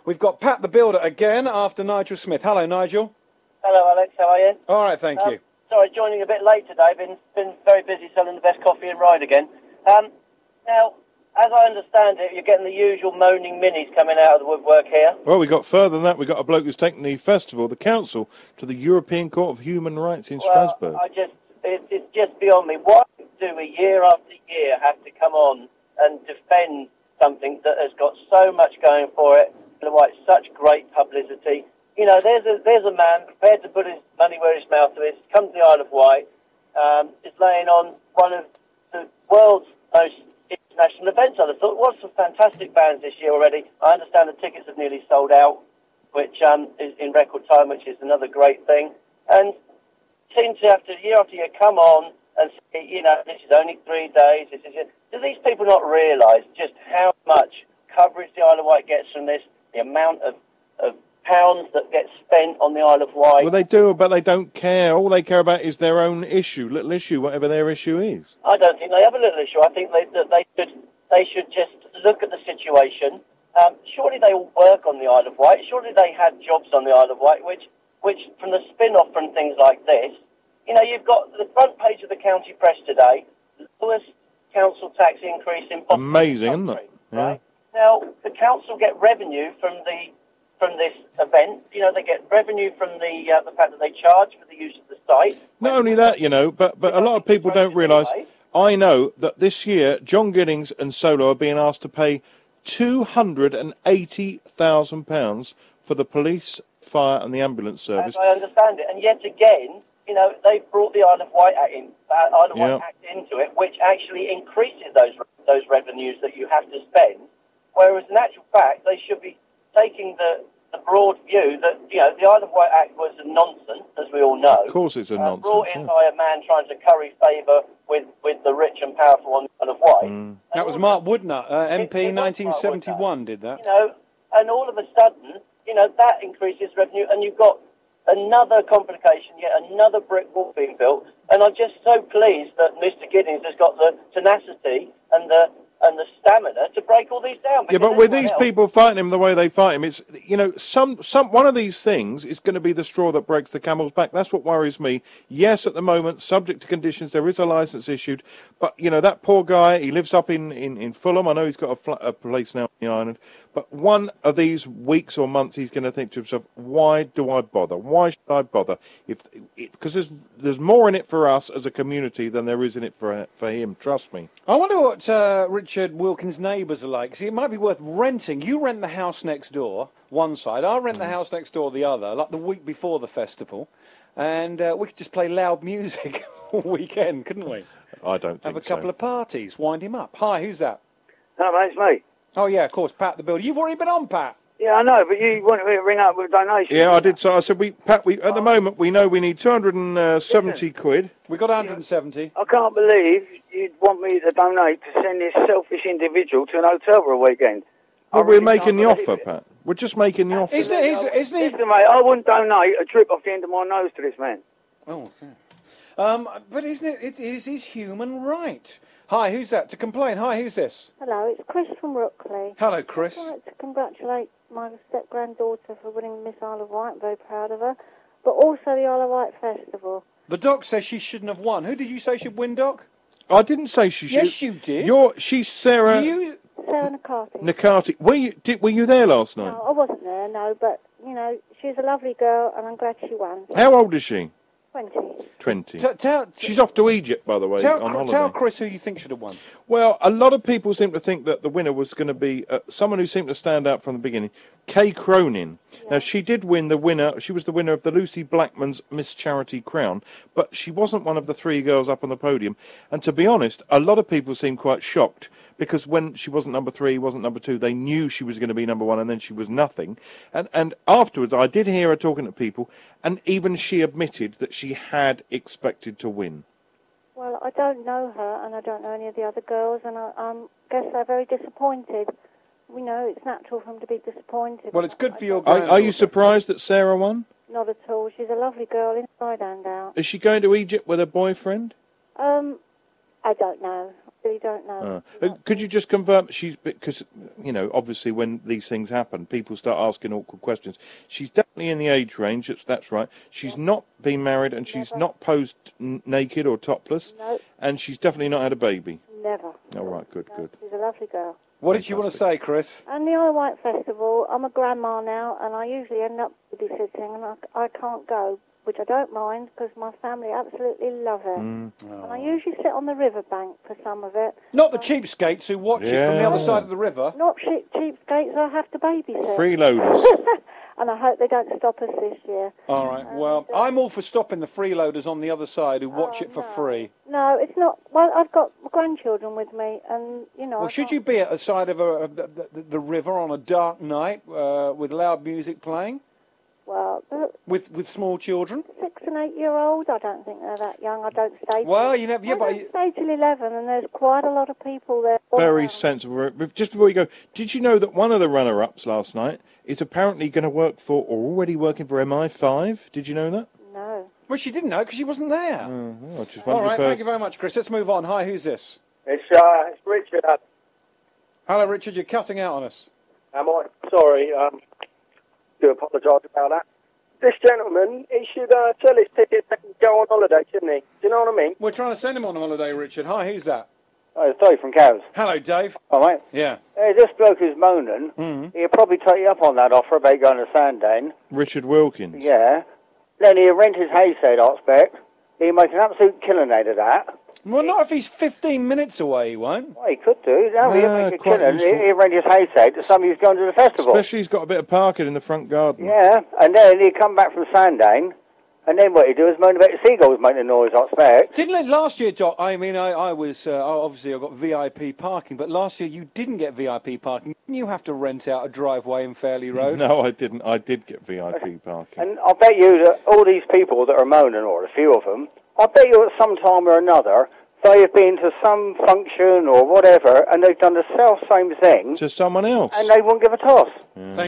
We've got Pat the Builder again after Nigel Smith. Hello, Nigel. Hello, Alex. How are you? All right, thank you. Sorry, joining a bit late today. Been very busy selling the best coffee and ride again. Now, as I understand it, you're getting the usual moaning minis coming out of the woodwork here. Well, we got further than that. We got a bloke who's taken the festival, the council, to the European Court of Human Rights in Strasbourg. It's just beyond me. Why do we year after year have to come on and defend something that has got so much going for it? And why it's such great publicity. You know, there's a man prepared to put his money where his mouth is, come to the Isle of Wight, is laying on one of the world's most international events. I thought, what some fantastic bands this year already. I understand the tickets have nearly sold out, which is in record time, which is another great thing. And seem to have to, year after year, come on and say, you know, this is only 3 days. This is it. Do these people not realise just how much coverage the Isle of Wight gets from this, the amount of pounds that get spent on the Isle of Wight? Well, they do, but they don't care. All they care about is their own issue, little issue, whatever their issue is. I don't think they have a little issue. I think they should just look at the situation. Surely they all work on the Isle of Wight. Surely they had jobs on the Isle of Wight, which from the spin-off from things like this, you know, you've got the front page of the county press today, lowest council tax increase in amazing, isn't it? Yeah. Right? Now, the council get revenue from this event. You know, they get revenue from the fact that they charge for the use of the site. Not only that, you know, but a lot of people don't realise. I know that this year, John Giddings and Solo are being asked to pay £280,000 for the police, fire and the ambulance service. As I understand it. And yet again, you know, they've brought the Isle of Wight Act into it, which actually increases those revenues that you have to spend. Whereas in actual fact, they should be taking the broad view that, you know, the Isle of Wight Act was a nonsense, as we all know. Of course it's a nonsense. Brought in by a man trying to curry favour with the rich and powerful on the Isle of Wight. That was Mark Woodnut, MP 1971 did that. You know, and all of a sudden, you know, that increases revenue, and you've got another complication, yet another brick wall being built. And I'm just so pleased that Mr. Giddings has got the tenacity and the stamina to break all these down. Yeah, but with these people fighting him the way they fight him, it's, you know, one of these things is going to be the straw that breaks the camel's back. That's what worries me. Yes, at the moment, subject to conditions, there is a licence issued, but, you know, that poor guy, he lives up in Fulham. I know he's got a place now in the island, but one of these weeks or months he's going to think to himself, why do I bother? Why should I bother? Because there's more in it for us as a community than there is in it for him, trust me. I wonder what Richard Wilkins' neighbours are like. See, it might be worth renting. You rent the house next door, one side. I'll rent the house next door, the other, like the week before the festival. And we could just play loud music all weekend, couldn't we? I don't think so. Have a couple of parties, wind him up. Hi, who's that? No, mate, it's me. Oh, yeah, of course, Pat the Builder. You've already been on, Pat. Yeah, I know, but you wanted me to ring up with a donation. Yeah, I did. So I said, Pat, at the moment, we know we need 270 quid. We got 170. I can't believe you'd want me to donate to send this selfish individual to an hotel for a weekend. Well, we're making the offer, Pat. We're just making the offer. Isn't he? Listen, mate, I wouldn't donate a drip off the end of my nose to this man. Oh, yeah. But isn't it is his human right? Hi, who's that? To complain. Hi, who's this? Hello, it's Chris from Rookley. Hello, Chris. I'd like to congratulate my step-granddaughter for winning Miss Isle of Wight. I'm very proud of her. But also the Isle of Wight Festival. The Doc says she shouldn't have won. Who did you say should win, Doc? I didn't say she should. Yes, you did. She's Sarah... Sarah Nakati. Nakati. Were you there last night? No, I wasn't there, no, but, you know, she's a lovely girl, and I'm glad she won. How old is she? 20. She's off to Egypt, by the way, on holiday. Tell Chris who you think should have won. Well, a lot of people seem to think that the winner was going to be someone who seemed to stand out from the beginning, Kay Cronin. Yeah. Now, she did win the winner. She was the winner of the Lucy Blackman's Miss Charity Crown, but she wasn't one of the three girls up on the podium. And to be honest, a lot of people seemed quite shocked because when she wasn't number 3, wasn't number 2, they knew she was going to be number 1, and then she was nothing. And afterwards, I did hear her talking to people, and even she admitted that she had expected to win. Well, I don't know her, and I don't know any of the other girls, and I guess they're very disappointed. You know, it's natural for them to be disappointed. Well, it's good for your granddaughter. Are you surprised that Sarah won? Not at all. She's a lovely girl inside and out. Is she going to Egypt with her boyfriend? I don't know. really don't know. Could you just confirm she's, because, you know, obviously when these things happen, people start asking awkward questions. She's definitely in the age range, that's right. She's not been married and she's not posed naked or topless. No. And she's definitely not had a baby. Never. All right, good. She's a lovely girl. What did you want to say, Chris? And the Isle of Wight Festival, I'm a grandma now, and I usually end up babysitting, and I can't go, which I don't mind, because my family absolutely love it. And I usually sit on the riverbank for some of it. Not the cheapskates who watch it from the other side of the river. Not cheapskates, I have to babysit. Freeloaders. And I hope they don't stop us this year. All right, well, I'm all for stopping the freeloaders on the other side who watch it for free. No, it's not. Well, I've got grandchildren with me, and, you know... Well, should you be at the side of the river on a dark night with loud music playing? Well... With small children? 6 and 8 year old, I don't think they're that young. I don't stay... Well, you never... I don't stay till 11, and there's quite a lot of people there. Very sensible. Just before you go, did you know that one of the runner-ups last night is apparently going to work for, or already working for MI5? Did you know that? No. Well, she didn't know because she wasn't there. Well, just all right, thank you very much, Chris. Let's move on. Hi, who's this? It's Richard. Hello, Richard. You're cutting out on us. Am I? Sorry. Do apologise about that. This gentleman, he should sell his ticket and go on holiday, shouldn't he? Do you know what I mean? We're trying to send him on holiday, Richard. Hi, who's that? Oh, it's Dave from Cows. Hello, Dave. All right. Yeah. Hey, this bloke who's moaning, he'll probably take you up on that offer about going to Sandown. Richard Wilkins. Yeah. Then he'll rent his hayseed, I expect. He'll make an absolute killing out of that. Well, not if he's 15 minutes away, he won't. Well, he could do. No, he'll make a quite killing. useful. He'll rent his hayseed to somebody who's going to the festival. Especially he's got a bit of parking in the front garden. Yeah, and then he'll come back from Sandown, and then what he'll do is moan about the seagulls making noise, I expect. Didn't it last year, Doc? I mean, I was, obviously I got VIP parking, but last year you didn't get VIP parking. Didn't you have to rent out a driveway in Fairley Road? No, I didn't. I did get VIP parking. And I bet you that all these people that are moaning, or a few of them, I bet you at some time or another, they have been to some function or whatever, and they've done the self-same thing. To someone else. And they won't give a toss. Yeah.